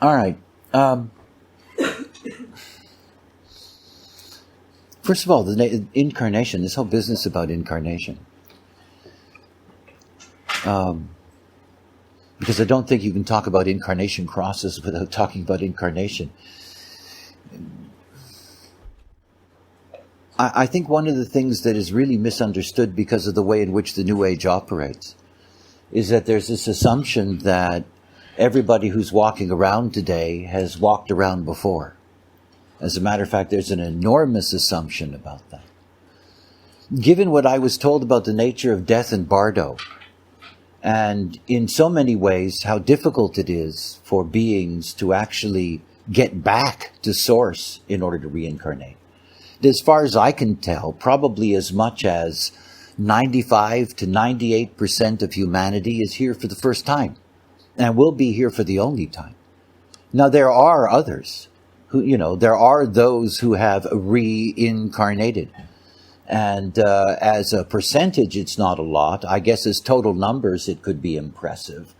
All right. First of all, the incarnation, this whole business about incarnation. Because I don't think you can talk about incarnation crosses without talking about incarnation. I think one of the things that is really misunderstood because of the way in which the New Age operates is that there's this assumption that everybody who's walking around today has walked around before. As a matter of fact, there's an enormous assumption about that. Given what I was told about the nature of death in Bardo, and in so many ways how difficult it is for beings to actually get back to source in order to reincarnate. As far as I can tell, probably as much as 95 to 98% of humanity is here for the first time and will be here for the only time. Now, there are others who, there are those who have reincarnated. And as a percentage, it's not a lot. I guess as total numbers, it could be impressive.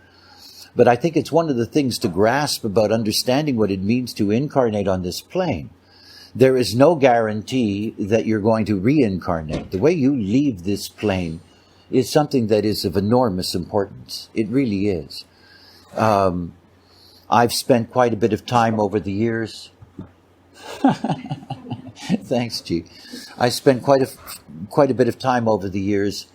But I think it's one of the things to grasp about understanding what it means to incarnate on this plane. There is no guarantee that you're going to reincarnate. The way you leave this plane is something that is of enormous importance. It really is. I've spent quite a bit of time over the years. Thanks, G. I spent quite a bit of time over the years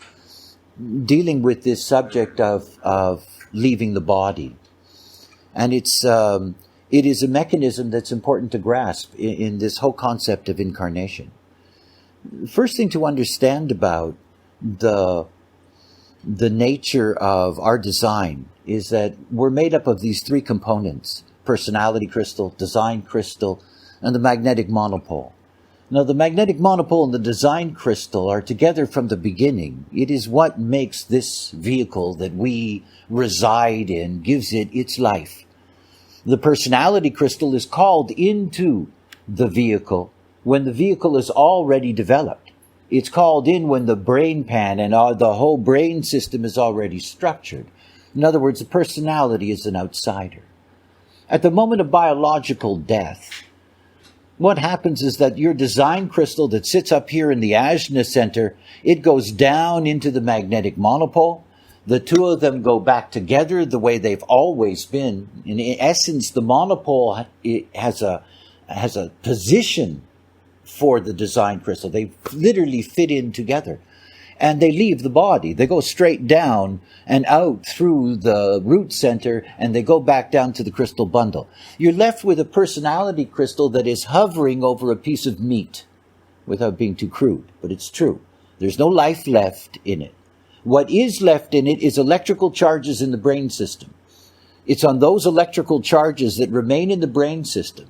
dealing with this subject of leaving the body. And it is a mechanism that's important to grasp in this whole concept of incarnation. First thing to understand about the nature of our design is that we're made up of these three components: personality crystal, design crystal, and the magnetic monopole. Now, the magnetic monopole and the design crystal are together from the beginning. It is what makes this vehicle that we reside in, gives it its life. The personality crystal is called into the vehicle when the vehicle is already developed. It's called in when the brain pan and the whole brain system is already structured. In other words, the personality is an outsider. At the moment of biological death, what happens is that your design crystal that sits up here in the ajna center, it goes down into the magnetic monopole. The two of them go back together the way they've always been. In essence, the monopole has a position for the design crystal. They literally fit in together. And they leave the body. They go straight down and out through the root center, and they go back down to the crystal bundle. You're left with a personality crystal that is hovering over a piece of meat, without being too crude, but it's true. There's no life left in it. What is left in it is electrical charges in the brain system. It's on those electrical charges that remain in the brain system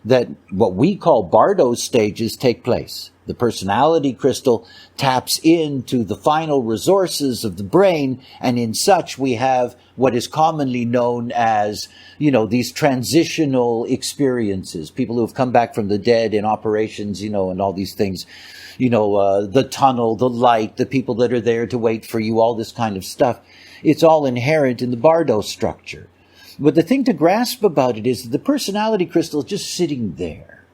that what we call Bardo stages take place. The personality crystal taps into the final resources of the brain, and in such we have what is commonly known as, these transitional experiences. People who have come back from the dead in operations, and all these things. The tunnel, the light, the people that are there to wait for you, all this kind of stuff. It's all inherent in the Bardo structure. But the thing to grasp about it is that the personality crystal is just sitting there.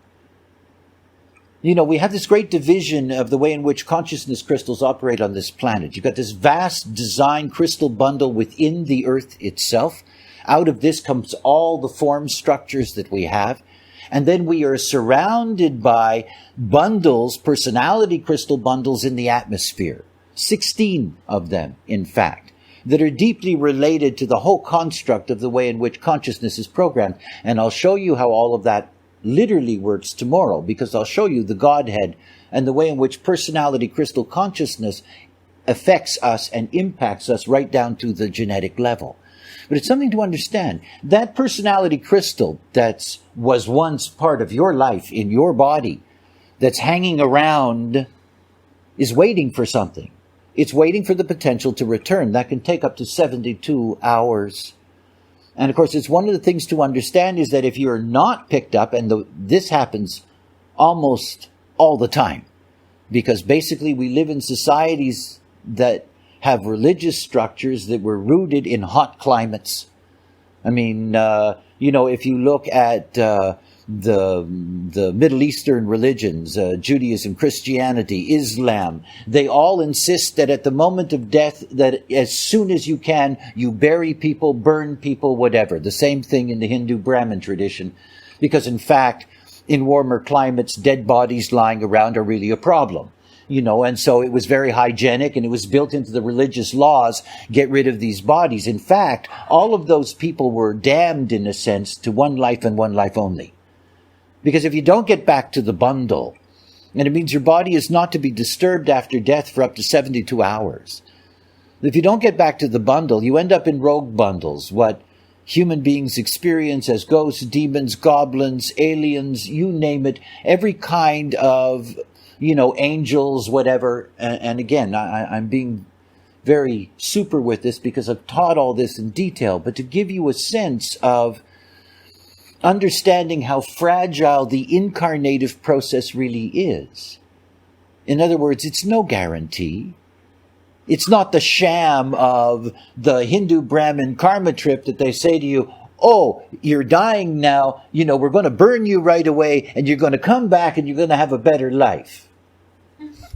We have this great division of the way in which consciousness crystals operate on this planet. You've got this vast design crystal bundle within the earth itself. Out of this comes all the form structures that we have. And then we are surrounded by bundles, personality crystal bundles in the atmosphere. 16 of them, in fact, that are deeply related to the whole construct of the way in which consciousness is programmed. And I'll show you how all of that literally works tomorrow, because I'll show you the Godhead and the way in which personality crystal consciousness affects us and impacts us right down to the genetic level. But it's something to understand. That personality crystal that was once part of your life in your body, that's hanging around, is waiting for something. It's waiting for the potential to return. That can take up to 72 hours. And of course, it's one of the things to understand is that if you're not picked up, and this happens almost all the time, because basically we live in societies that have religious structures that were rooted in hot climates. I mean, if you look at the Middle Eastern religions, Judaism, Christianity, Islam, they all insist that at the moment of death, that as soon as you can, you bury people, burn people, whatever. The same thing in the Hindu Brahmin tradition, because in fact, in warmer climates, dead bodies lying around are really a problem. And so it was very hygienic, and it was built into the religious laws, get rid of these bodies. In fact, all of those people were damned, in a sense, to one life and one life only. Because if you don't get back to the bundle, and it means your body is not to be disturbed after death for up to 72 hours. If you don't get back to the bundle, you end up in rogue bundles, what human beings experience as ghosts, demons, goblins, aliens, you name it, every kind of angels, whatever. And again, I'm being very super with this because I've taught all this in detail, but to give you a sense of understanding how fragile the incarnative process really is. In other words, it's no guarantee. It's not the sham of the Hindu Brahmin karma trip that they say to you, oh, you're dying now, we're going to burn you right away, and you're going to come back and you're going to have a better life.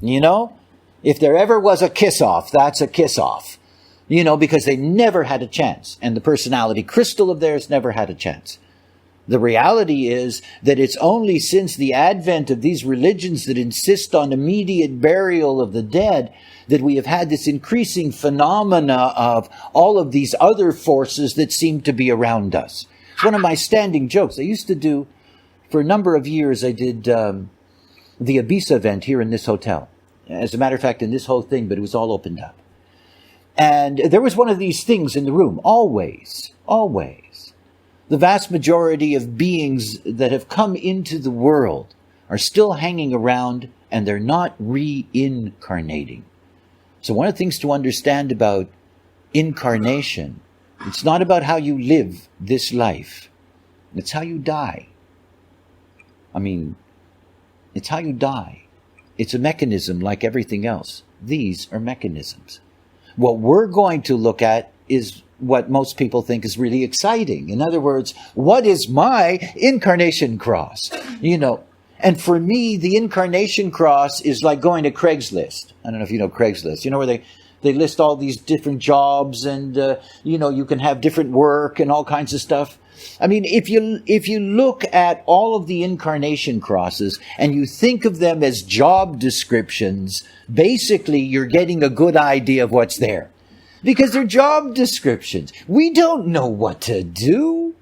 If there ever was a kiss-off, that's a kiss-off. Because they never had a chance. And the personality crystal of theirs never had a chance. The reality is that it's only since the advent of these religions that insist on immediate burial of the dead that we have had this increasing phenomena of all of these other forces that seem to be around us. It's one of my standing jokes. I used to do, for a number of years, I did the Ibiza event here in this hotel. As a matter of fact, in this whole thing, but it was all opened up. And there was one of these things in the room, always. The vast majority of beings that have come into the world are still hanging around, and they're not reincarnating. So one of the things to understand about incarnation, it's not about how you live this life. It's how you die. It's how you die. It's a mechanism like everything else. These are mechanisms. What we're going to look at is what most people think is really exciting. In other words, what is my Incarnation Cross? And for me, the Incarnation Cross is like going to Craigslist. I don't know if you know Craigslist. Where they list all these different jobs, and you can have different work and all kinds of stuff. If you look at all of the Incarnation Crosses and you think of them as job descriptions, basically you're getting a good idea of what's there. Because they're job descriptions. We don't know what to do.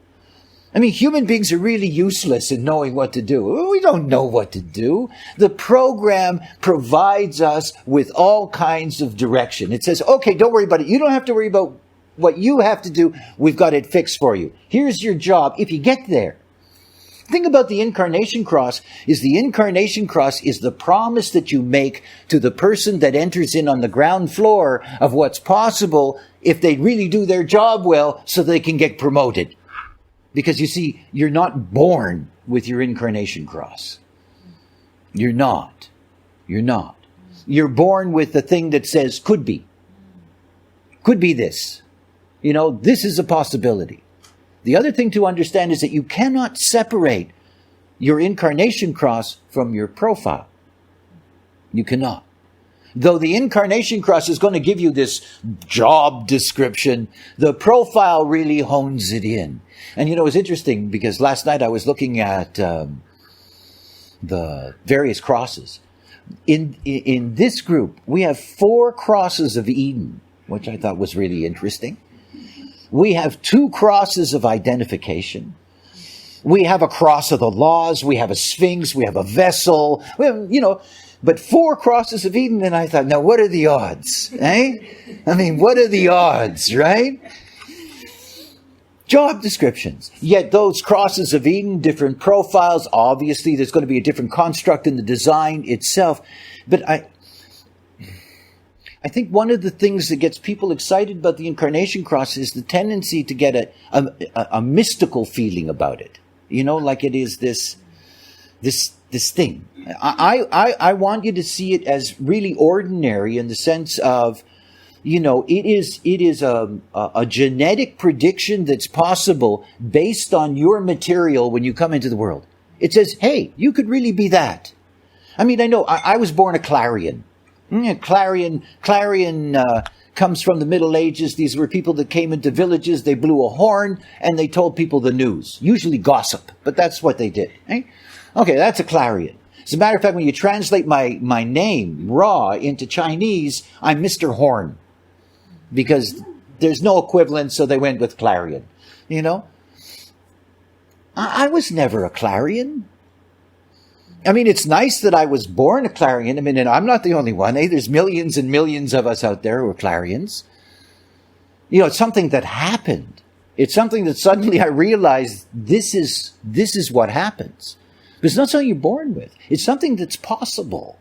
Human beings are really useless in knowing what to do. We don't know what to do. The program provides us with all kinds of direction. It says, okay, don't worry about it. You don't have to worry about what you have to do. We've got it fixed for you. Here's your job if you get there. The thing about the Incarnation Cross is the promise that you make to the person that enters in on the ground floor of what's possible if they really do their job well so they can get promoted. Because you see, you're not born with your Incarnation Cross. You're not. You're born with the thing that says could be. Could be this. This is a possibility. The other thing to understand is that you cannot separate your Incarnation Cross from your profile. You cannot. Though the Incarnation Cross is going to give you this job description, the profile really hones it in. And it's interesting because last night I was looking at the various crosses. In this group, we have 4 crosses of Eden, which I thought was really interesting. We have 2 crosses of identification. We have a cross of the laws. We have a sphinx. We have a vessel. We have, but 4 crosses of Eden. And I thought, now what are the odds? What are the odds, right? Job descriptions. Yet those crosses of Eden, different profiles. Obviously, there's going to be a different construct in the design itself. But I think one of the things that gets people excited about the Incarnation Cross is the tendency to get a mystical feeling about it. Like it is this thing. I want you to see it as really ordinary in the sense of, it is a genetic prediction that's possible based on your material when you come into the world. It says, hey, you could really be that. I mean, I know I was born a clarion. Clarion comes from the Middle Ages. These were people that came into villages, they blew a horn, and they told people the news, usually gossip, but that's what they did. Eh? Okay, that's a clarion. As a matter of fact, when you translate my name, Ra, into Chinese, I'm Mr. Horn, because there's no equivalent, so they went with clarion. I was never a clarion. I mean, it's nice that I was born a clarion. I mean, and I'm not the only one. There's millions and millions of us out there who are clarions. It's something that happened. It's something that suddenly I realized this is what happens. But it's not something you're born with. It's something that's possible.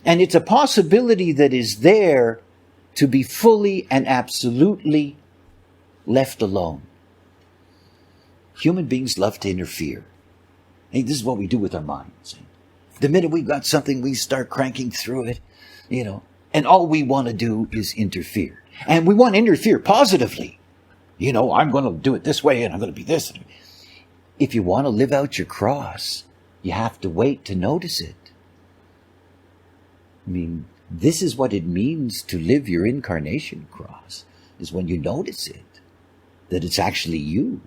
And it's a possibility that is there to be fully and absolutely left alone. Human beings love to interfere. Hey, this is what we do with our minds. The minute we've got something, we start cranking through it, and all we want to do is interfere. And we want to interfere positively. I'm going to do it this way, and I'm going to be this. If you want to live out your cross, you have to wait to notice it. I mean, this is what it means to live your Incarnation Cross, is when you notice it, that it's actually you.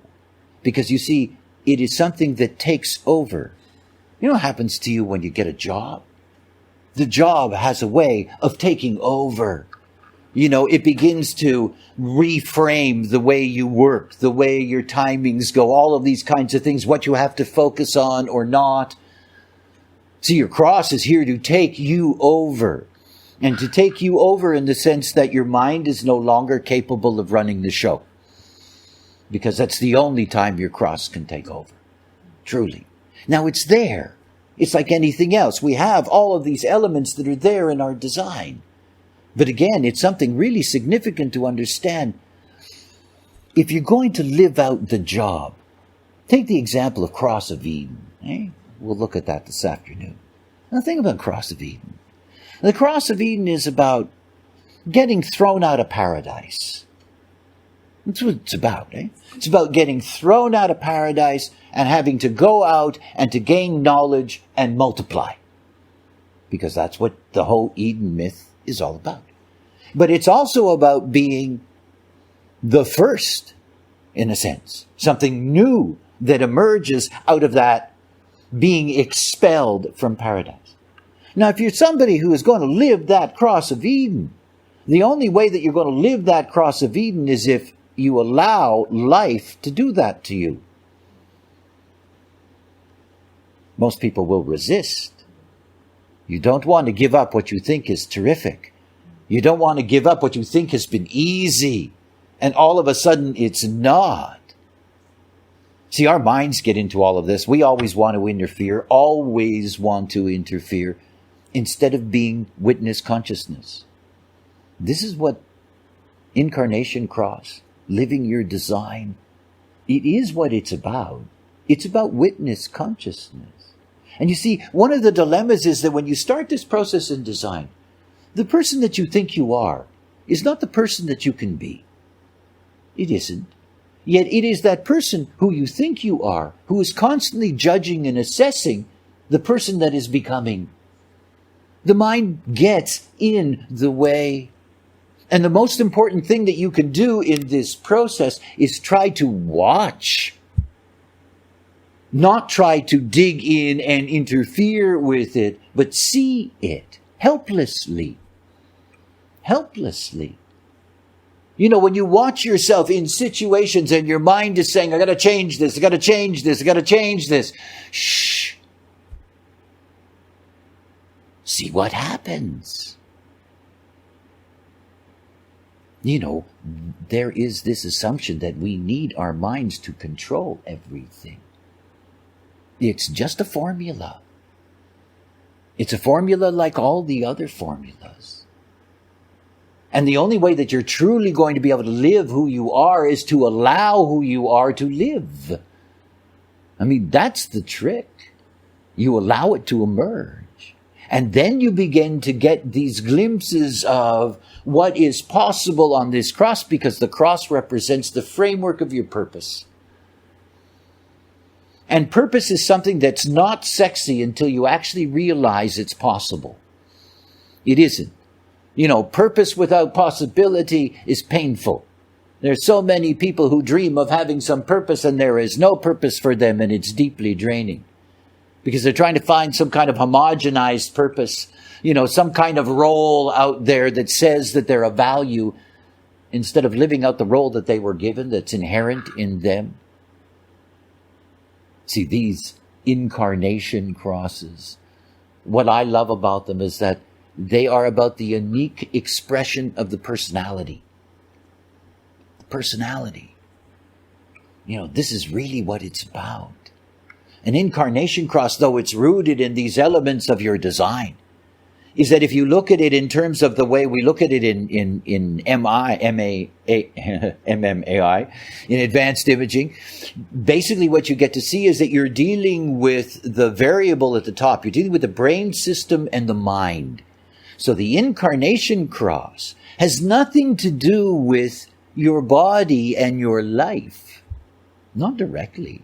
Because you see, it is something that takes over. You know what happens to you when you get a job? The job has a way of taking over. It begins to reframe the way you work, the way your timings go, all of these kinds of things, what you have to focus on or not. See, your cross is here to take you over. And to take you over in the sense that your mind is no longer capable of running the show. Because that's the only time your cross can take over. Truly. Now it's there. It's like anything else. We have all of these elements that are there in our design. But again, it's something really significant to understand. If you're going to live out the job, take the example of Cross of Eden. We'll look at that this afternoon. Now think about Cross of Eden. The Cross of Eden is about getting thrown out of paradise. That's what it's about. It's about getting thrown out of paradise and having to go out and to gain knowledge and multiply. Because that's what the whole Eden myth is all about. But it's also about being the first, in a sense. Something new that emerges out of that being expelled from paradise. Now, if you're somebody who is going to live that Cross of Eden, the only way that you're going to live that Cross of Eden is if you allow life to do that to you. Most people will resist. You don't want to give up what you think is terrific. You don't want to give up what you think has been easy. And all of a sudden it's not. See, our minds get into all of this. We always want to interfere, instead of being witness consciousness. This is what Incarnation Cross, living your design, it is what it's about. It's about witness consciousness. And you see, one of the dilemmas is that when you start this process in design, the person that you think you are is not the person that you can be. It isn't. Yet it is that person who you think you are, who is constantly judging and assessing the person that is becoming. The mind gets in the way. And the most important thing that you can do in this process is try to watch. Not try to dig in and interfere with it, but see it helplessly. Helplessly. When you watch yourself in situations and your mind is saying, I got to change this, I got to change this, I got to change this. Shh. See what happens. There is this assumption that we need our minds to control everything. It's just a formula. It's a formula like all the other formulas. And the only way that you're truly going to be able to live who you are is to allow who you are to live. I mean, that's the trick. You allow it to emerge. And then you begin to get these glimpses of what is possible on this cross, because the cross represents the framework of your purpose. And purpose is something that's not sexy until you actually realize it's possible. It isn't. Purpose without possibility is painful. There's so many people who dream of having some purpose, and there is no purpose for them, and it's deeply draining. Because they're trying to find some kind of homogenized purpose, some kind of role out there that says that they're of value, instead of living out the role that they were given that's inherent in them. See, these incarnation crosses, what I love about them is that they are about the unique expression of the personality. The personality. This is really what it's about. An incarnation cross, though it's rooted in these elements of your design, is that if you look at it in terms of the way we look at it in MMAI, in advanced imaging, basically what you get to see is that you're dealing with the variable at the top. You're dealing with the brain system and the mind. So the incarnation cross has nothing to do with your body and your life. Not directly.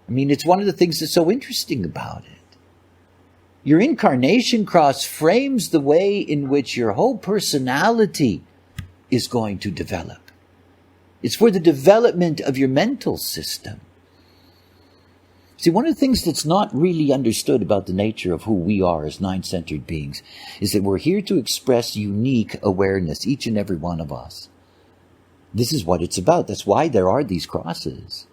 It's one of the things that's so interesting about it. Your incarnation cross frames the way in which your whole personality is going to develop. It's for the development of your mental system. See, one of the things that's not really understood about the nature of who we are as nine-centered beings is that we're here to express unique awareness, each and every one of us. This is what it's about. That's why there are these crosses.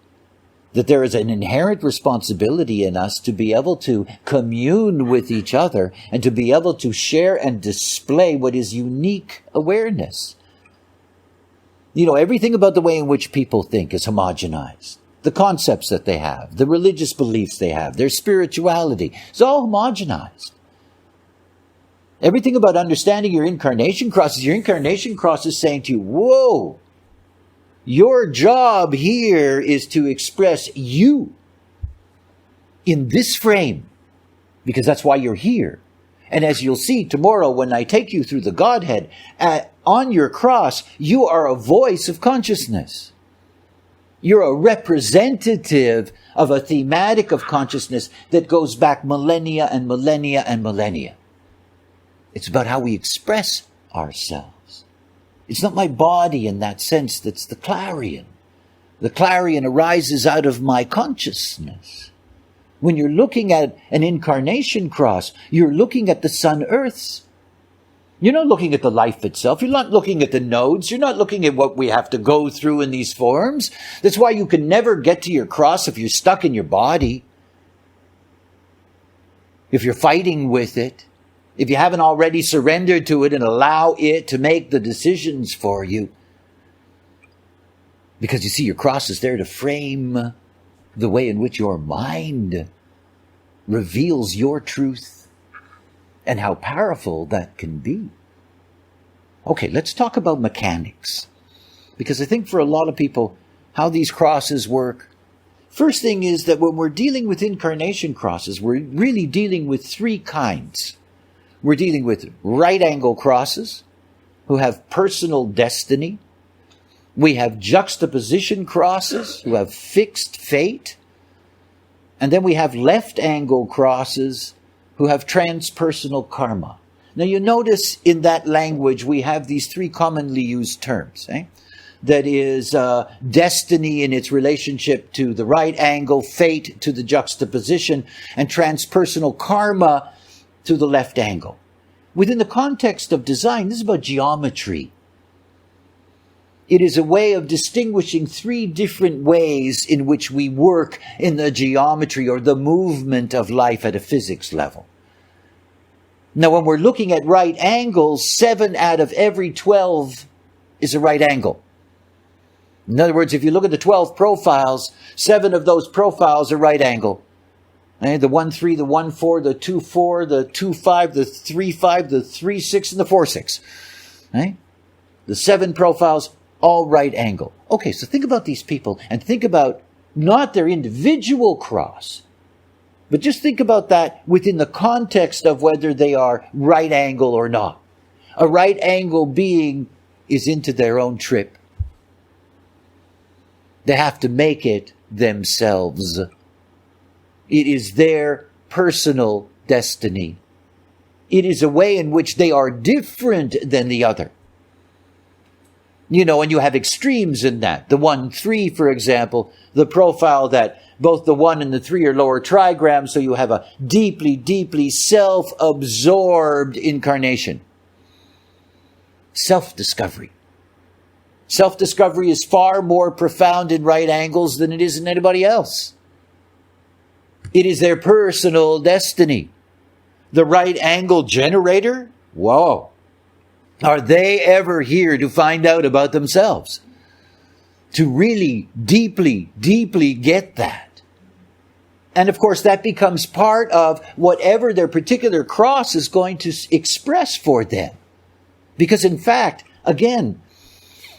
That there is an inherent responsibility in us to be able to commune with each other and to be able to share and display what is unique awareness. Everything about the way in which people think is homogenized. The concepts that they have, the religious beliefs they have, their spirituality, it's all homogenized. Everything about understanding your incarnation cross is saying to you, whoa! Your job here is to express you in this frame, because that's why you're here. And as you'll see tomorrow when I take you through the Godhead, on your cross, you are a voice of consciousness. You're a representative of a thematic of consciousness that goes back millennia and millennia and millennia. It's about how we express ourselves. It's not my body in that sense that's the clarion. The clarion arises out of my consciousness. When you're looking at an incarnation cross, you're looking at the sun-earths. You're not looking at the life itself. You're not looking at the nodes. You're not looking at what we have to go through in these forms. That's why you can never get to your cross if you're stuck in your body. If you're fighting with it. If you haven't already surrendered to it and allow it to make the decisions for you. Because you see, your cross is there to frame the way in which your mind reveals your truth and how powerful that can be. Okay, let's talk about mechanics. Because I think for a lot of people, how these crosses work. First thing is that when we're dealing with incarnation crosses, we're really dealing with three kinds. We're dealing with right angle crosses who have personal destiny. We have juxtaposition crosses who have fixed fate. And then we have left angle crosses who have transpersonal karma. Now you notice in that language we have these three commonly used terms. That is destiny in its relationship to the right angle, fate to the juxtaposition, and transpersonal karma to the left angle. Within the context of design, this is about geometry. It is a way of distinguishing three different ways in which we work in the geometry or the movement of life at a physics level. Now, when we're looking at right angles, 7 out of every 12 is a right angle. In other words, if you look at the 12 profiles, 7 of those profiles are right angle. The 1-3, the 1-4, the 2-4, the 2-5, the 3-5, the 3-6, and the 4-6. The 7 profiles, all right angle. Okay, so think about these people and think about not their individual cross, But just think about that within the context of whether they are right angle or not. A right angle being is into their own trip. They have to make it themselves. It is their personal destiny. It is a way in which they are different than the other. And you have extremes in that. The 1-3, for example, the profile that both the 1 and the 3 are lower trigrams, so you have a deeply, deeply self-absorbed incarnation. Self-discovery. Self-discovery is far more profound in right angles than it is in anybody else. It is their personal destiny. The right angle generator? Whoa. Are they ever here to find out about themselves? To really deeply, deeply get that. And of course, that becomes part of whatever their particular cross is going to express for them. Because in fact, again,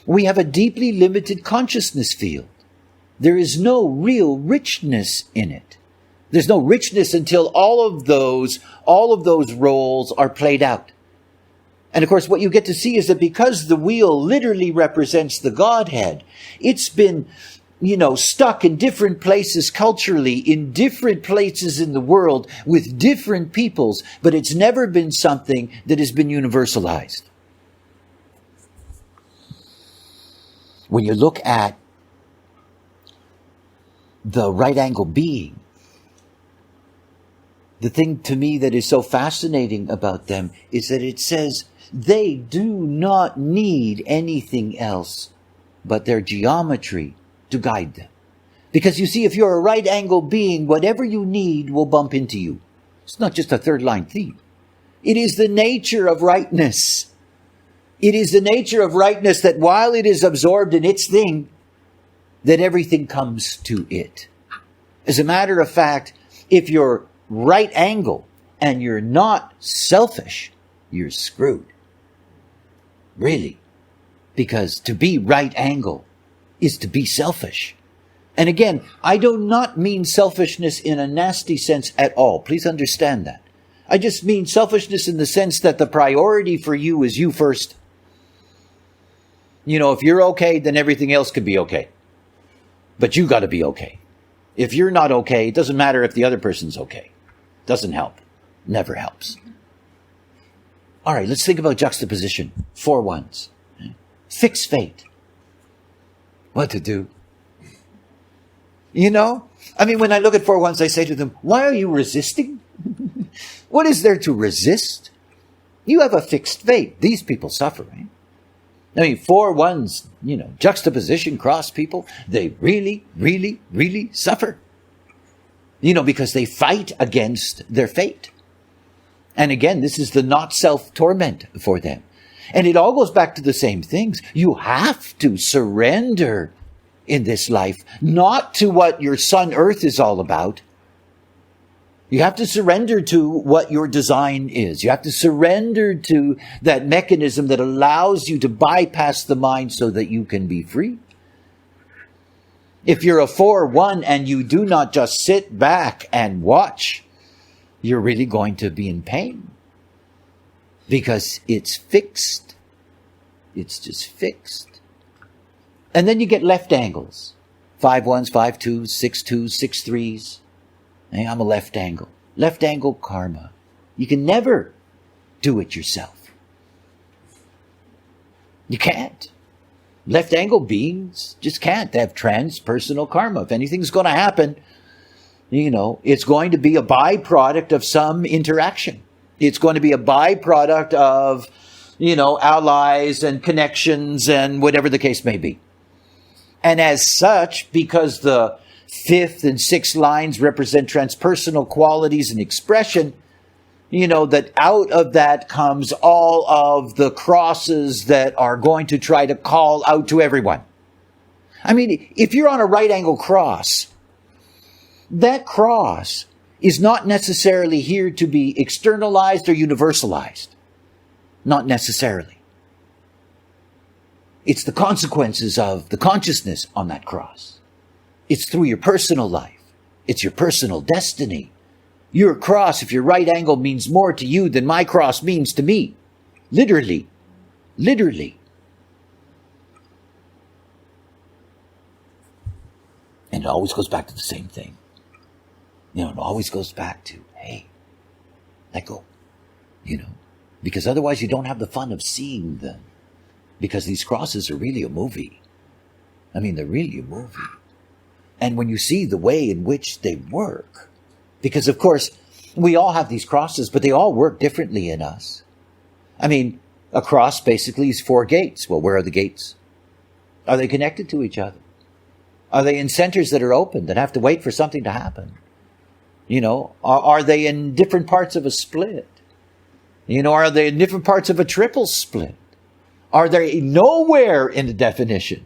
we have a deeply limited consciousness field. There is no real richness in it. There's no richness until all of those roles are played out. And of course, what you get to see is that because the wheel literally represents the Godhead, it's been, stuck in different places culturally, in different places in the world, with different peoples, but it's never been something that has been universalized. When you look at the right angle being, the thing to me that is so fascinating about them is that it says they do not need anything else but their geometry to guide them. Because you see, if you're a right angle being, whatever you need will bump into you. It's not just a third line theme. It is the nature of rightness. It is the nature of rightness that while it is absorbed in its thing, that everything comes to it. As a matter of fact, if you're right angle and you're not selfish, you're screwed. Really. Because to be right angle is to be selfish. And again, I do not mean selfishness in a nasty sense at all. Please understand that. I just mean selfishness in the sense that the priority for you is you first. If you're okay, then everything else could be okay. But you got to be okay. If you're not okay, it doesn't matter if the other person's okay. Doesn't help. Never helps. All right, let's think about juxtaposition. 4 1s. Fixed fate. What to do? When I look at 4 1s, I say to them, why are you resisting? What is there to resist? You have a fixed fate. These people suffer, right? 4 1s, juxtaposition cross people, they really, really, really suffer. Because they fight against their fate. And again, this is the not self-torment for them. And it all goes back to the same things. You have to surrender in this life, not to what your Sun Earth is all about. You have to surrender to what your design is. You have to surrender to that mechanism that allows you to bypass the mind so that you can be free. If you're a 4-1 and you do not just sit back and watch, you're really going to be in pain. Because it's fixed. It's just fixed. And then you get left angles. 5 1s, 5 2s, 6 2s, 6 3s. Hey, I'm a left angle. Left angle karma. You can never do it yourself. You can't. Left angle beings just can't. They have transpersonal karma. If anything's going to happen, it's going to be a byproduct of some interaction. It's going to be a byproduct of, allies and connections and whatever the case may be. And as such, because the 5th and 6th lines represent transpersonal qualities and expression, that out of that comes all of the crosses that are going to try to call out to everyone. If you're on a right angle cross, that cross is not necessarily here to be externalized or universalized. Not necessarily. It's the consequences of the consciousness on that cross. It's through your personal life. It's your personal destiny. Your cross, if your right angle means more to you than my cross means to me. Literally. Literally. And it always goes back to the same thing. It always goes back to, hey, let go. Because otherwise you don't have the fun of seeing them. Because these crosses are really a movie. I mean, they're really a movie. And when you see the way in which they work, because of course, we all have these crosses, but they all work differently in us. I mean, a cross basically is 4 gates. Well, where are the gates? Are they connected to each other? Are they in centers that are open, that have to wait for something to happen? Are they in different parts of a split? Are they in different parts of a triple split? Are they nowhere in the definition?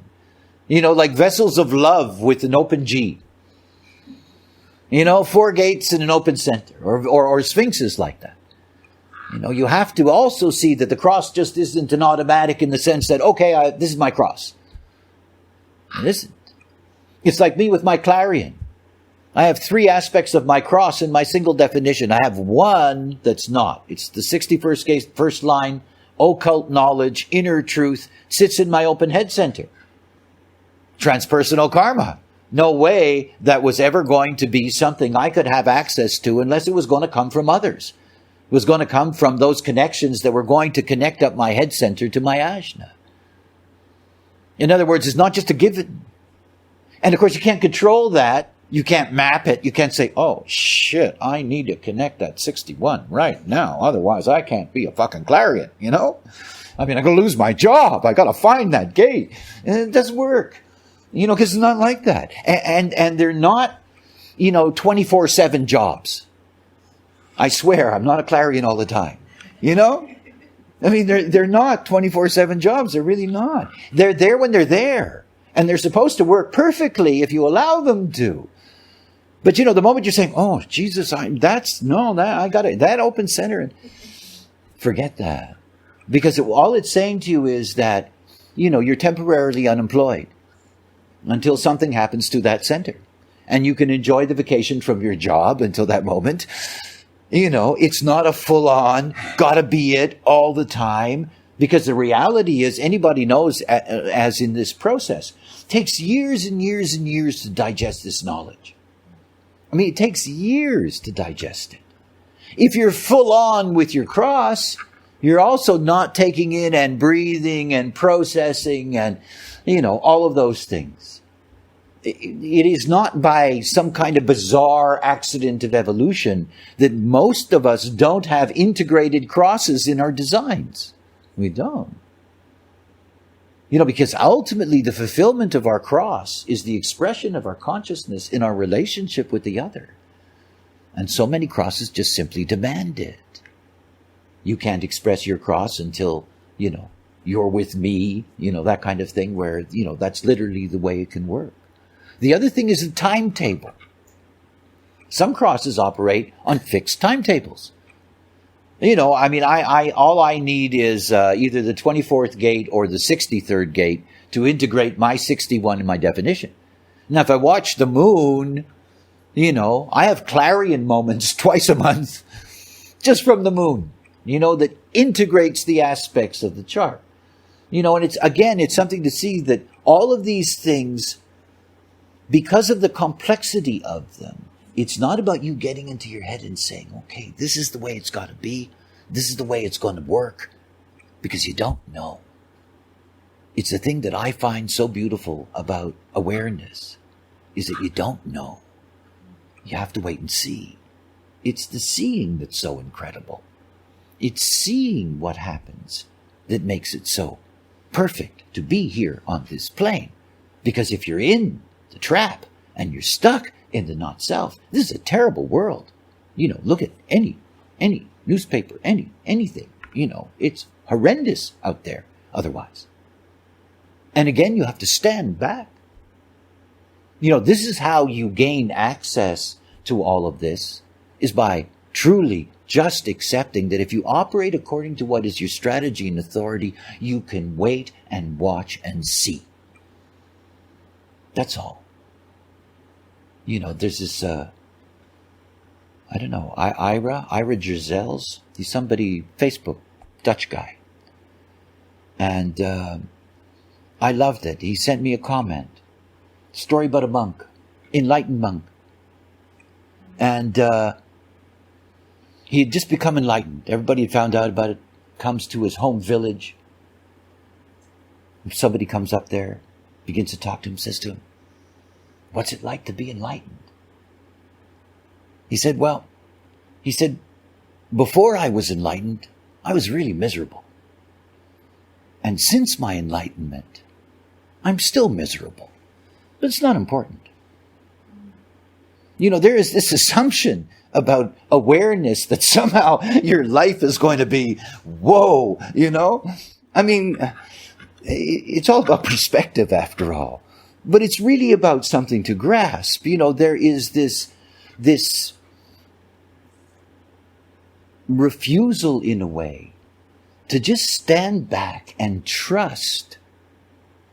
Like vessels of love with an open G. 4 gates in an open center, or sphinxes like that. You have to also see that the cross just isn't an automatic in the sense that, okay, this is my cross. It isn't. It's like me with my clarion. I have 3 aspects of my cross in my single definition. I have one that's not. It's the 61st gate, first line, occult knowledge, inner truth, sits in my open head center. Transpersonal karma. No way that was ever going to be something I could have access to unless it was going to come from others. It was going to come from those connections that were going to connect up my head center to my ajna. In other words, it's not just a given. And of course, you can't control that. You can't map it. You can't say, oh, shit, I need to connect that 61 right now. Otherwise, I can't be a fucking clarion, I mean, I'm going to lose my job. I got to find that gate. And it doesn't work, because it's not like that. And they're not, 24/7 jobs. I swear, I'm not a clarion all the time, I mean, they're not 24/7 jobs. They're really not. They're there when they're there. And they're supposed to work perfectly if you allow them to. But the moment you're saying, oh, Jesus, I got it, that open center, and forget that. Because all it's saying to you is that, you're temporarily unemployed until something happens to that center. And you can enjoy the vacation from your job until that moment. It's not a full-on, gotta be it all the time. Because the reality is, anybody knows, as in this process, it takes years and years and years to digest this knowledge. I mean, it takes years to digest it. If you're full on with your cross, you're also not taking in and breathing and processing and, all of those things. It is not by some kind of bizarre accident of evolution that most of us don't have integrated crosses in our designs. We don't. Because ultimately the fulfillment of our cross is the expression of our consciousness in our relationship with the other. And so many crosses just simply demand it. You can't express your cross until, you're with me, that kind of thing where, that's literally the way it can work. The other thing is the timetable. Some crosses operate on fixed timetables. All I need is either the 24th gate or the 63rd gate to integrate my 61 in my definition. Now, if I watch the moon, I have clarion moments twice a month just from the moon, that integrates the aspects of the chart. And it's something to see that all of these things, because of the complexity of them, it's not about you getting into your head and saying, okay, this is the way it's got to be. This is the way it's going to work. Because you don't know. It's the thing that I find so beautiful about awareness is that you don't know. You have to wait and see. It's the seeing that's so incredible. It's seeing what happens that makes it so perfect to be here on this plane. Because if you're in the trap and you're stuck in the not self, this is a terrible world. Look at any newspaper, anything, it's horrendous out there otherwise. And again, you have to stand back. This is how you gain access to all of this, is by truly just accepting that if you operate according to what is your strategy and authority, you can wait and watch and see. That's all. There's this I don't know, Ira Giselles. He's somebody, Facebook, Dutch guy. And I loved it. He sent me a comment. Story about a monk, enlightened monk. And he had just become enlightened. Everybody had found out about it. Comes to his home village. If somebody comes up there, begins to talk to him, says to him, "What's it like to be enlightened?" He said, before I was enlightened, I was really miserable. And since my enlightenment, I'm still miserable. But it's not important. There is this assumption about awareness that somehow your life is going to be, whoa, I mean, it's all about perspective after all. But it's really about something to grasp. There is this refusal in a way to just stand back and trust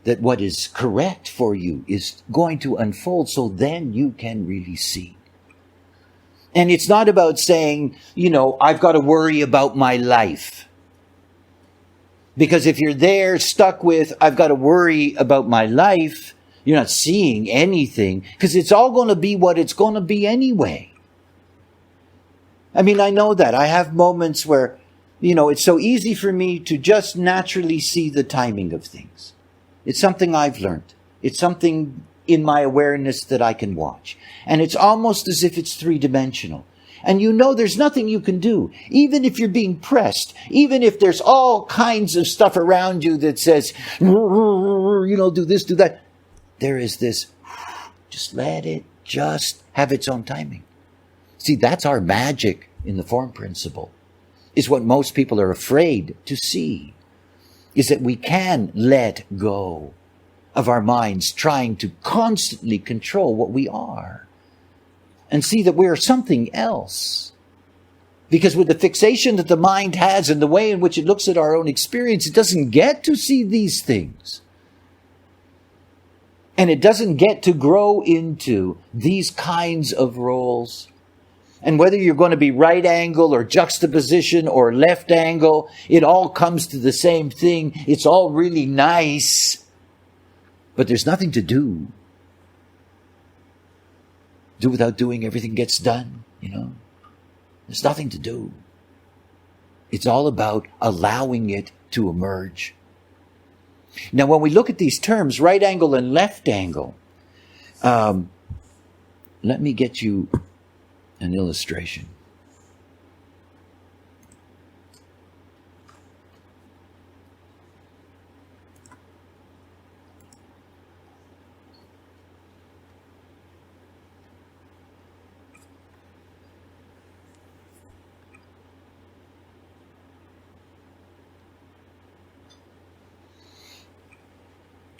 that what is correct for you is going to unfold, so then you can really see. And it's not about saying, I've got to worry about my life. Because if you're there stuck with, I've got to worry about my life, you're not seeing anything, because it's all going to be what it's going to be anyway. I mean, I know that. I have moments where, it's so easy for me to just naturally see the timing of things. It's something I've learned. It's something in my awareness that I can watch. And it's almost as if it's three-dimensional. And there's nothing you can do. Even if you're being pressed, even if there's all kinds of stuff around you that says, do this, do that. There is this, just let it just have its own timing. See, that's our magic in the form principle, is what most people are afraid to see, is that we can let go of our minds trying to constantly control what we are and see that we are something else. Because with the fixation that the mind has and the way in which it looks at our own experience, it doesn't get to see these things. And it doesn't get to grow into these kinds of roles. And whether you're going to be right angle or juxtaposition or left angle, it all comes to the same thing. It's all really nice, but there's nothing to do. Do without doing, everything gets done, There's nothing to do. It's all about allowing it to emerge. Now, when we look at these terms, right angle and left angle, let me get you an illustration.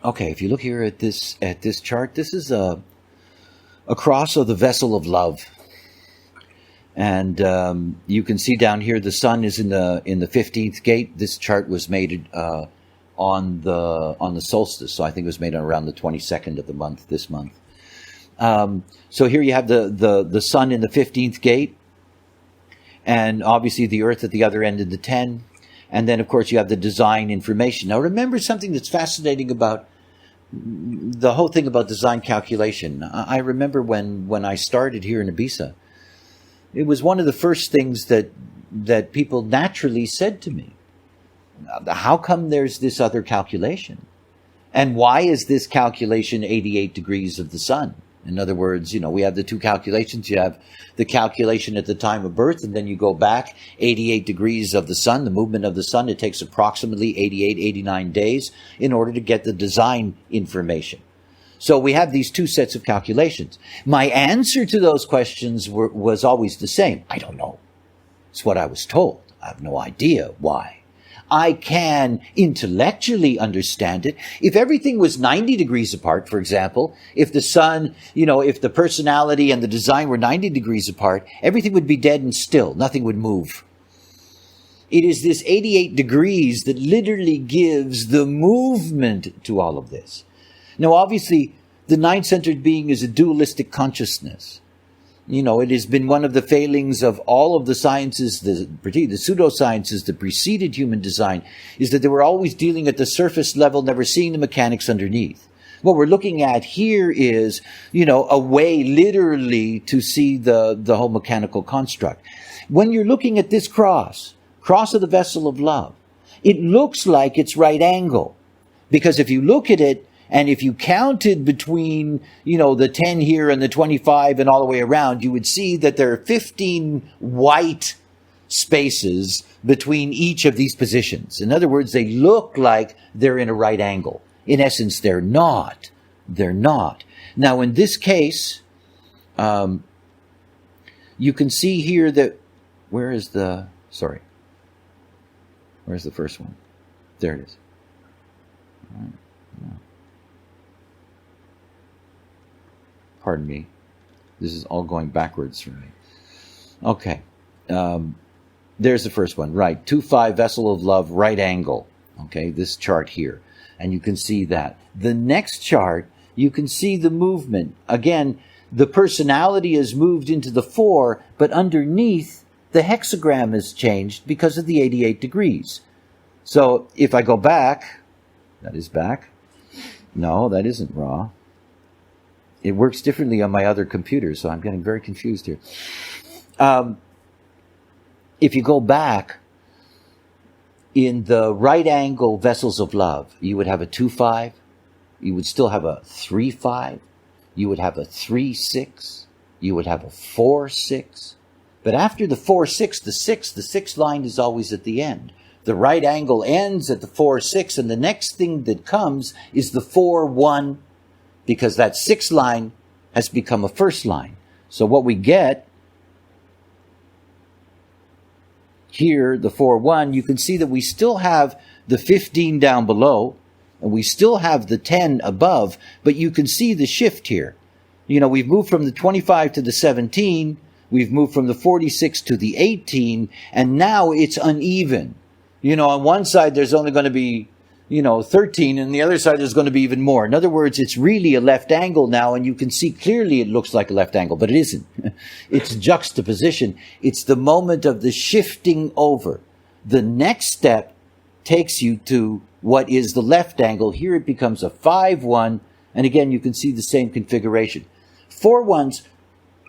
Okay, if you look here at this chart, this is a cross of the vessel of love. And you can see down here the sun is in the 15th gate. This chart was made on the solstice, so I think it was made on around the 22nd of the month, this month. So here you have the sun in the 15th gate, and obviously the earth at the other end of the 10. And then, of course, you have the design information. Now, remember something that's fascinating about the whole thing about design calculation. I remember when I started here in Ibiza, it was one of the first things that people naturally said to me. How come there's this other calculation? And why is this calculation 88 degrees of the sun? In other words, we have the two calculations. You have the calculation at the time of birth, and then you go back 88 degrees of the sun, the movement of the sun. It takes approximately 88, 89 days in order to get the design information. So we have these two sets of calculations. My answer to those questions was always the same. I don't know. It's what I was told. I have no idea why. I can intellectually understand it. If everything was 90 degrees apart, for example, if the sun, if the personality and the design were 90 degrees apart, everything would be dead and still. Nothing would move. It is this 88 degrees that literally gives the movement to all of this. Now, obviously, the nine-centered being is a dualistic consciousness. It has been one of the failings of all of the sciences, the pseudosciences that preceded human design, is that they were always dealing at the surface level, never seeing the mechanics underneath. What we're looking at here is, a way literally to see the whole mechanical construct. When you're looking at this cross of the vessel of love, it looks like it's right angle. Because if you look at it, and if you counted between, the 10 here and the 25 and all the way around, you would see that there are 15 white spaces between each of these positions. In other words, they look like they're in a right angle. In essence, they're not. They're not. Now, in this case, you can see here that, where's the first one? There it is. All right. Pardon me. This is all going backwards for me. Okay. There's the first one. Right. 2-5 vessel of love, right angle. Okay. This chart here. And you can see that. The next chart, you can see the movement. Again, the personality has moved into the 4, but underneath, the hexagram has changed because of the 88 degrees. So if I go back, that is back. No, that isn't raw. It works differently on my other computer, so I'm getting very confused here. If you go back, in the right angle vessels of love, you would have a 2-5. You would still have a 3-5. You would have a 3-6. You would have a 4-6. But after the 4-6, the 6th line is always at the end. The right angle ends at the 4-6, and the next thing that comes is the 4-1, because that 6th line has become a first line. So what we get here, the 4-1, you can see that we still have the 15 down below, and we still have the 10 above, but you can see the shift here. We've moved from the 25 to the 17, we've moved from the 46 to the 18, and now it's uneven. On one side there's only going to be 13, and the other side there's going to be even more. In other words, it's really a left angle now, and you can see clearly it looks like a left angle, but it isn't. It's juxtaposition. It's the moment of the shifting over. The next step takes you to what is the left angle. Here it becomes a 5-1, and again, you can see the same configuration. 4-1s,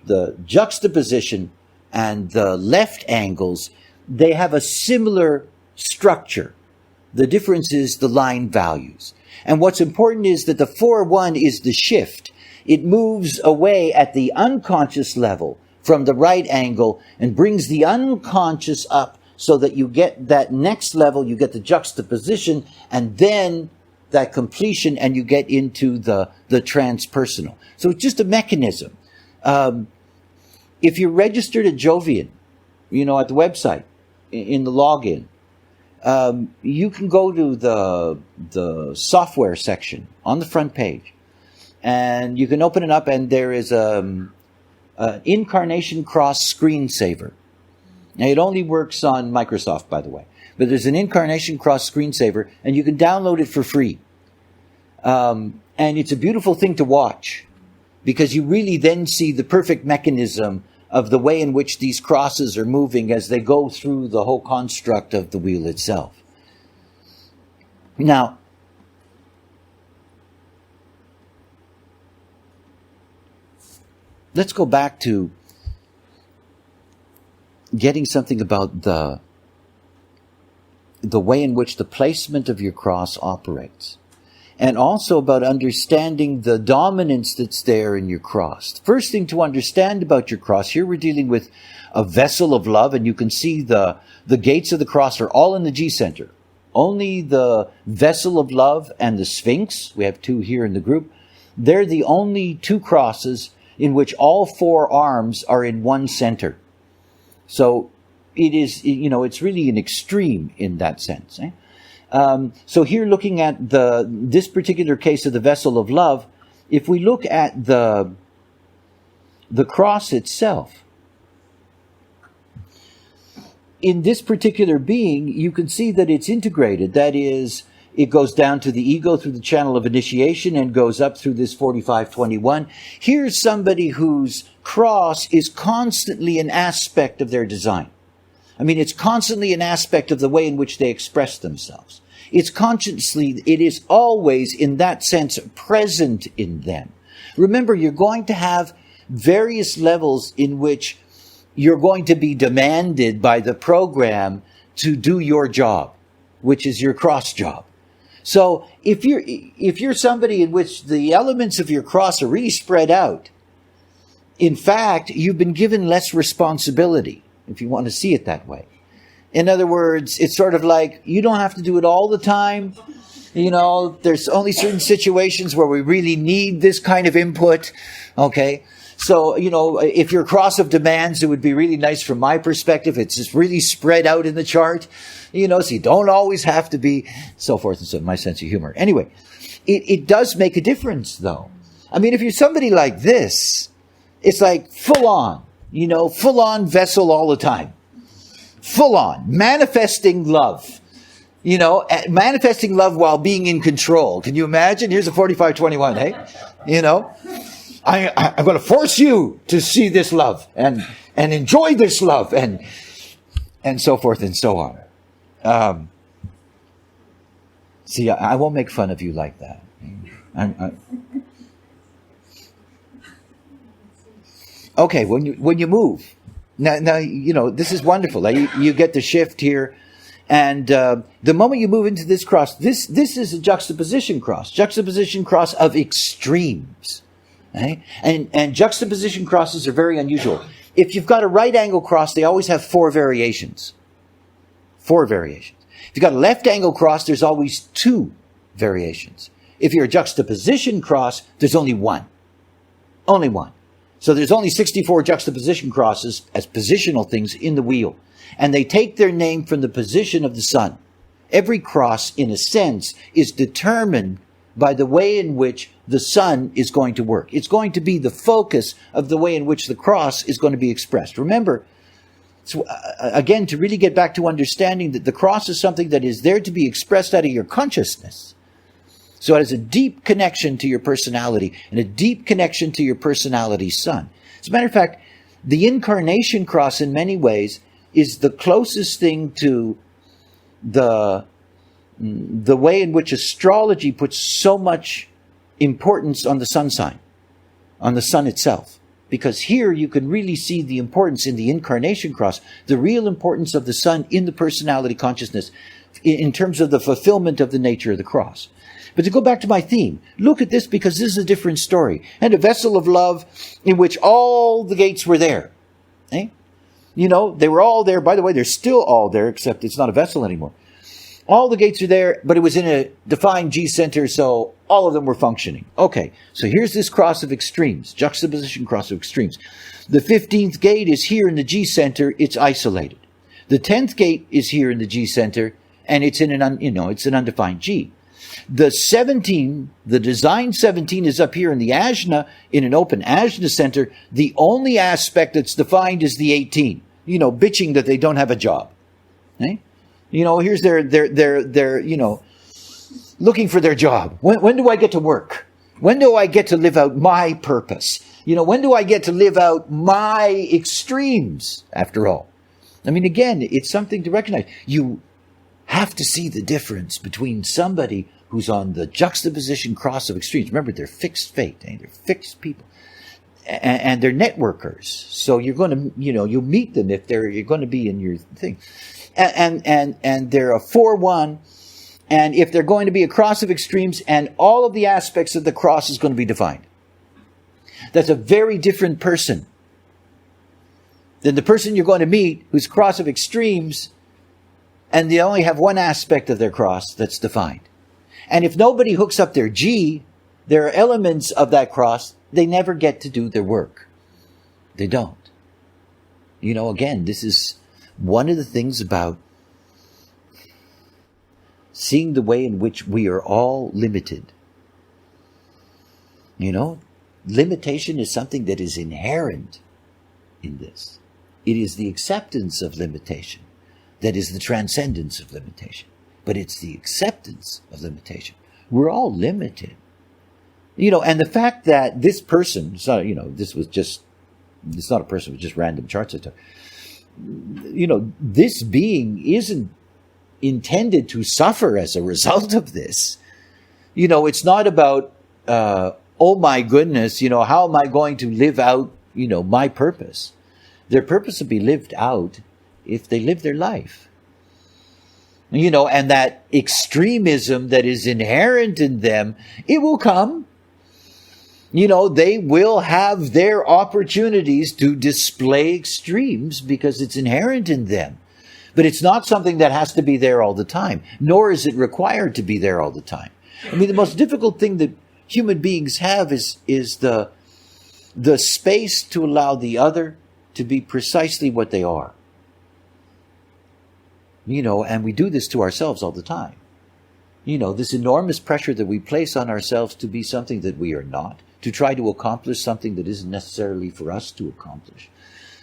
the juxtaposition and the left angles, they have a similar structure. The difference is the line values. And what's important is that the 4-1 is the shift. It moves away at the unconscious level from the right angle and brings the unconscious up so that you get that next level, you get the juxtaposition, and then that completion, and you get into the transpersonal. So it's just a mechanism. If you're registered at Jovian, at the website, in the login, you can go to the software section on the front page, and you can open it up, and there is an Incarnation Cross screensaver. Now, it only works on Microsoft, by the way, but there's an Incarnation Cross screensaver, and you can download it for free. And it's a beautiful thing to watch, because you really then see the perfect mechanism of the way in which these crosses are moving as they go through the whole construct of the wheel itself. Now, let's go back to getting something about the way in which the placement of your cross operates, and also about understanding the dominance that's there in your cross. First thing to understand about your cross, here we're dealing with a vessel of love, and you can see the gates of the cross are all in the G center. Only the vessel of love and the Sphinx, we have 2 here in the group, they're the only 2 crosses in which all 4 arms are in one center. So it is, it's really an extreme in that sense. So here, looking at this particular case of the vessel of love, if we look at the cross itself, in this particular being, you can see that it's integrated. That is, It goes down to the ego through the channel of initiation and goes up through this 4521. Here's somebody whose cross is constantly an aspect of their design. I mean, it's constantly an aspect of the way in which they express themselves. It is always, in that sense, present in them. Remember, you're going to have various levels in which you're going to be demanded by the program to do your job, which is your cross job. So if you're somebody in which the elements of your cross are really spread out, in fact, you've been given less responsibility, if you want to see it that way. In other words, it's sort of like you don't have to do it all the time. You know, there's only certain situations where we really need this kind of input. Okay. So, you know, if your cross of demands, it would be really nice from my perspective. It's just really spread out in the chart, you know, so you don't always have to be so forth and so on, my sense of humor. Anyway, it does make a difference though. I mean, if you're somebody like this, it's like full on, you know, full on vessel all the time. Full on manifesting love, you know, manifesting love while being in control. Can you imagine? Here's a 4521, hey, you know, I'm going to force you to see this love and enjoy this love and so forth and so on. See, I won't make fun of you like that. Okay, when you move. Now, you know, this is wonderful. You get the shift here. And the moment you move into this cross, this is a juxtaposition cross of extremes. Okay? And juxtaposition crosses are very unusual. If you've got a right angle cross, they always have 4 variations. 4 variations. If you've got a left angle cross, there's always 2 variations. If you're a juxtaposition cross, there's only 1. Only 1. So there's only 64 juxtaposition crosses as positional things in the wheel. And they take their name from the position of the sun. Every cross, in a sense, is determined by the way in which the sun is going to work. It's going to be the focus of the way in which the cross is going to be expressed. Remember, so again, to really get back to understanding that the cross is something that is there to be expressed out of your consciousness. So it has a deep connection to your personality and a deep connection to your personality sun. As a matter of fact, the Incarnation Cross in many ways is the closest thing to the way in which astrology puts so much importance on the sun sign, on the sun itself. Because here you can really see the importance in the Incarnation Cross, the real importance of the sun in the personality consciousness in terms of the fulfillment of the nature of the cross. But to go back to my theme, look at this because this is a different story. And a vessel of love in which all the gates were there. Eh? You know, they were all there. By the way, they're still all there, except it's not a vessel anymore. All the gates are there, but it was in a defined G center, so all of them were functioning. Okay, so here's this cross of extremes, juxtaposition cross of extremes. The 15th gate is here in the G center, it's isolated. The 10th gate is here in the G center, and it's in it's an undefined G. The 17, the design 17 is up here in the Ajna, in an open Ajna center. The only aspect that's defined is the 18. You know, bitching that they don't have a job. Eh? You know, here's their looking for their job. When do I get to work? When do I get to live out my purpose? You know, when do I get to live out my extremes, after all? I mean, again, it's something to recognize. You have to see the difference between somebody who's on the juxtaposition cross of extremes. Remember, they're fixed fate. Eh? They're fixed people. And they're networkers. So you're going to, you'll meet them if you're going to be in your thing. And they're a 4-1. And if they're going to be a cross of extremes, and all of the aspects of the cross is going to be defined. That's a very different person than the person you're going to meet who's cross of extremes, and they only have one aspect of their cross that's defined. And if nobody hooks up their G, there are elements of that cross, they never get to do their work. They don't. Again, this is one of the things about seeing the way in which we are all limited. Limitation is something that is inherent in this. It is the acceptance of limitation that is the transcendence of limitation. but it's the acceptance of limitation. We're all limited. And the fact that this person, it's not, it's not a person with just random charts I took. This being isn't intended to suffer as a result of this. It's not about, oh my goodness, how am I going to live out, my purpose? Their purpose will be lived out if they live their life. And that extremism that is inherent in them, it will come. They will have their opportunities to display extremes because it's inherent in them. But it's not something that has to be there all the time, nor is it required to be there all the time. The most difficult thing that human beings have is the space to allow the other to be precisely what they are. And we do this to ourselves all the time. This enormous pressure that we place on ourselves to be something that we are not, to try to accomplish something that isn't necessarily for us to accomplish.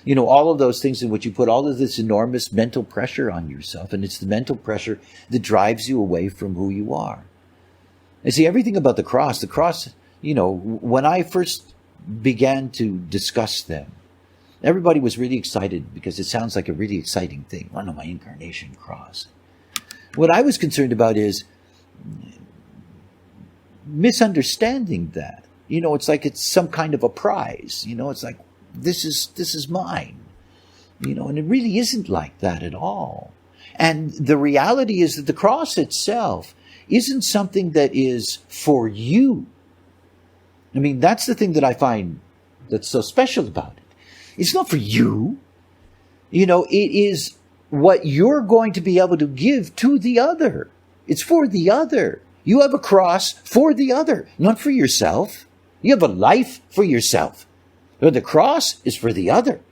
All of those things in which you put all of this enormous mental pressure on yourself, and it's the mental pressure that drives you away from who you are. And see, everything about the cross, when I first began to discuss them, everybody was really excited because it sounds like a really exciting thing. My Incarnation Cross. What I was concerned about is misunderstanding that. It's like it's some kind of a prize. It's like, this is mine. And it really isn't like that at all. And the reality is that the cross itself isn't something that is for you. That's the thing that I find that's so special about it. It's not for you. It is what you're going to be able to give to the other. It's for the other. You have a cross for the other, not for yourself. You have a life for yourself. But the cross is for the other.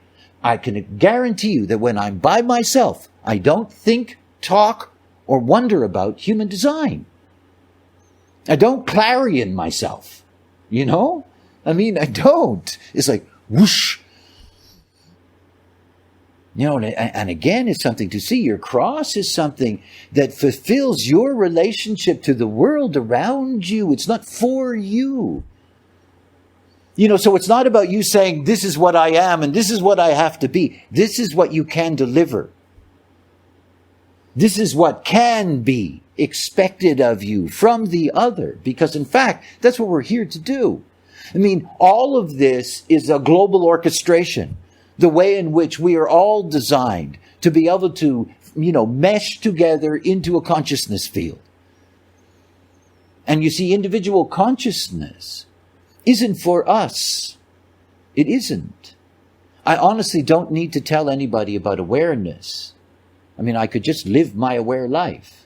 I can guarantee you that when I'm by myself, I don't think, talk, or wonder about human design. I don't clarion myself. I don't. It's like, whoosh. And again, it's something to see. Your cross is something that fulfills your relationship to the world around you. It's not for you. So it's not about you saying, this is what I am and this is what I have to be. This is what you can deliver. This is what can be expected of you from the other. Because in fact, that's what we're here to do. All of this is a global orchestration. The way in which we are all designed to be able to, mesh together into a consciousness field. And you see, individual consciousness isn't for us. It isn't. I honestly don't need to tell anybody about awareness. I could just live my aware life.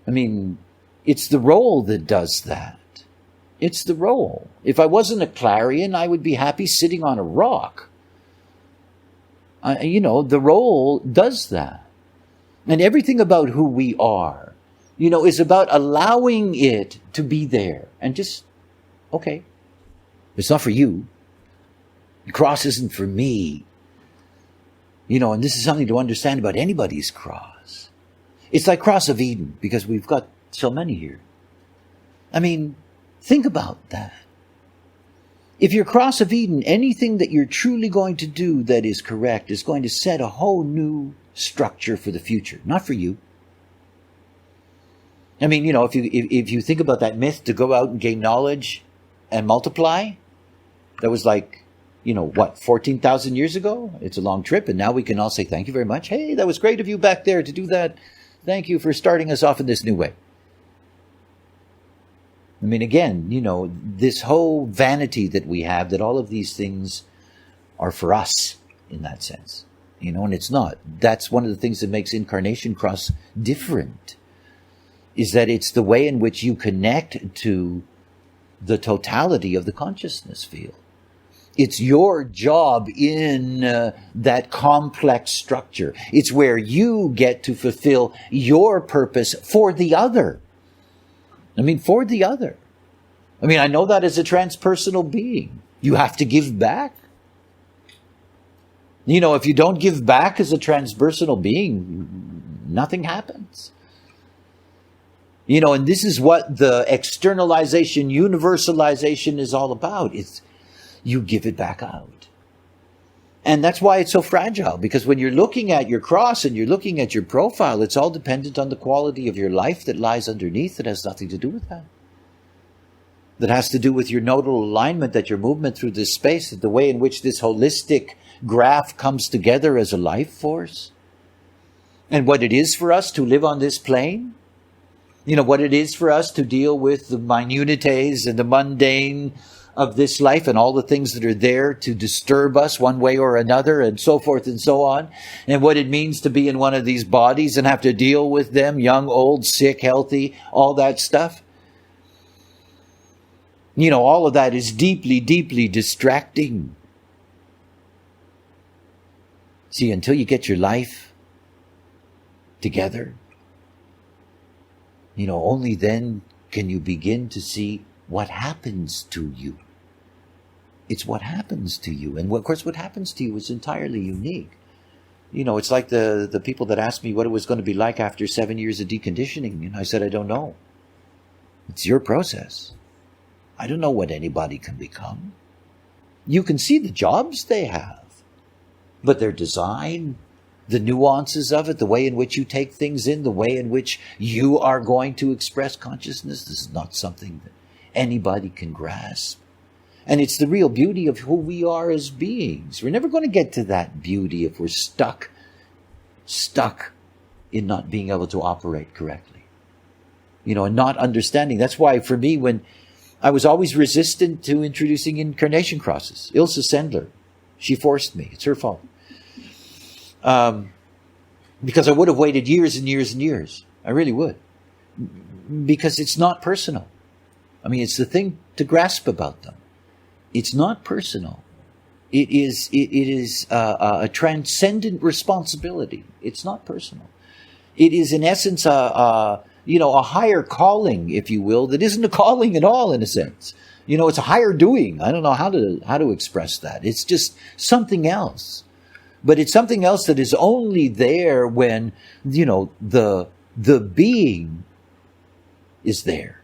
It's the role that does that. It's the role. If I wasn't a clarion, I would be happy sitting on a rock. The role does that. And everything about who we are, is about allowing it to be there. And just, okay, it's not for you. The cross isn't for me. And this is something to understand about anybody's cross. It's like Cross of Eden, because we've got so many here. Think about that. If you're Cross of Eden, anything that you're truly going to do that is correct is going to set a whole new structure for the future, not for you. If you think about that myth to go out and gain knowledge and multiply, that was 14,000 years ago? It's a long trip, and now we can all say, thank you very much. Hey, that was great of you back there to do that. Thank you for starting us off in this new way. This whole vanity that we have, that all of these things are for us in that sense, and it's not. That's one of the things that makes Incarnation Cross different, is that it's the way in which you connect to the totality of the consciousness field. It's your job in that complex structure. It's where you get to fulfill your purpose for the other. For the other. I know that as a transpersonal being. You have to give back. If you don't give back as a transpersonal being, nothing happens. And this is what the externalization, universalization is all about. It's you give it back out. And that's why it's so fragile, because when you're looking at your cross and you're looking at your profile, it's all dependent on the quality of your life that lies underneath. It has nothing to do with that. That has to do with your nodal alignment, that your movement through this space, that the way in which this holistic graph comes together as a life force. And what it is for us to live on this plane. What it is for us to deal with the minutiae and the mundane of this life and all the things that are there to disturb us one way or another and so forth and so on. And what it means to be in one of these bodies and have to deal with them, young, old, sick, healthy, all that stuff. All of that is deeply, deeply distracting. See, until you get your life together, only then can you begin to see what happens to you. It's what happens to you. And of course, what happens to you is entirely unique. It's like the people that asked me what it was going to be like after 7 years of deconditioning. And I said, I don't know. It's your process. I don't know what anybody can become. You can see the jobs they have, but their design, the nuances of it, the way in which you take things in, the way in which you are going to express consciousness, this is not something that anybody can grasp. And it's the real beauty of who we are as beings. We're never going to get to that beauty if we're stuck in not being able to operate correctly. And not understanding. That's why for me, when I was always resistant to introducing Incarnation Crosses. Ilse Sendler, she forced me. It's her fault. Because I would have waited years and years and years. I really would. Because it's not personal. It's the thing to grasp about them. It's not personal. It is a transcendent responsibility. It's not personal. It is in essence a higher calling, if you will, that isn't a calling at all in a sense. It's a higher doing. I don't know how to express that. It's just something else. But it's something else that is only there when, the being is there.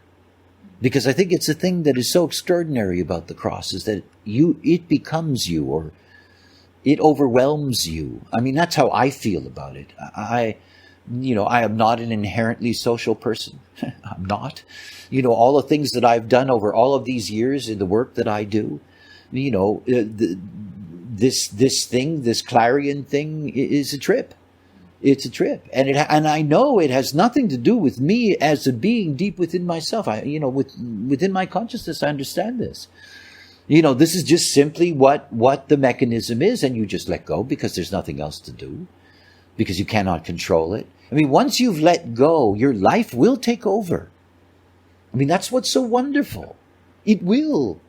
Because I think it's the thing that is so extraordinary about the cross is that it becomes you, or it overwhelms you. That's how I feel about it. I am not an inherently social person. I'm not. All the things that I've done over all of these years in the work that I do, this clarion thing is a trip. It's a trip. And I know it has nothing to do with me as a being deep within myself. Within my consciousness, I understand this. This is just simply what the mechanism is, and you just let go because there's nothing else to do. Because you cannot control it. Once you've let go, your life will take over. That's what's so wonderful. It will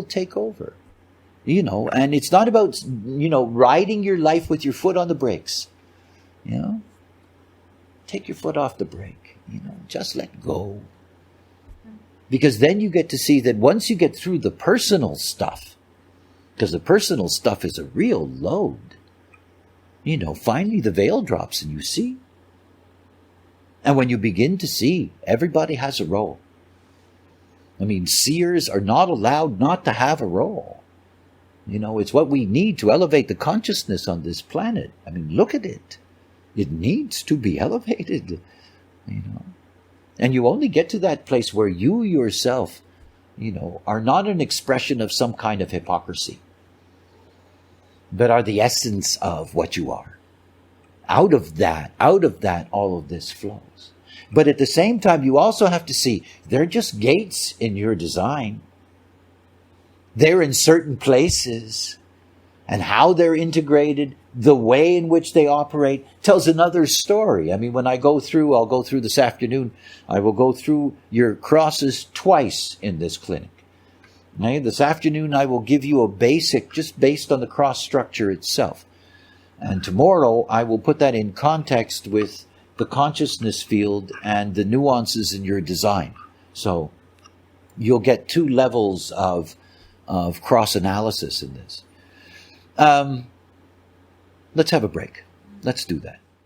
take over. And it's not about, riding your life with your foot on the brakes. Take your foot off the brake. Just let go. Because then you get to see that once you get through the personal stuff, because the personal stuff is a real load, finally the veil drops and you see. And when you begin to see, everybody has a role. Seers are not allowed not to have a role. It's what we need to elevate the consciousness on this planet. Look at it. It needs to be elevated, And you only get to that place where you yourself, are not an expression of some kind of hypocrisy, but are the essence of what you are. Out of that, all of this flows. But at the same time, you also have to see, they're just gates in your design. They're in certain places. And how they're integrated, the way in which they operate, tells another story. When I'll go through this afternoon, I will go through your crosses twice in this clinic. Okay? This afternoon, I will give you a basic, just based on the cross structure itself. And tomorrow, I will put that in context with the consciousness field and the nuances in your design. So you'll get two levels of cross analysis in this. Let's have a break. Let's do that.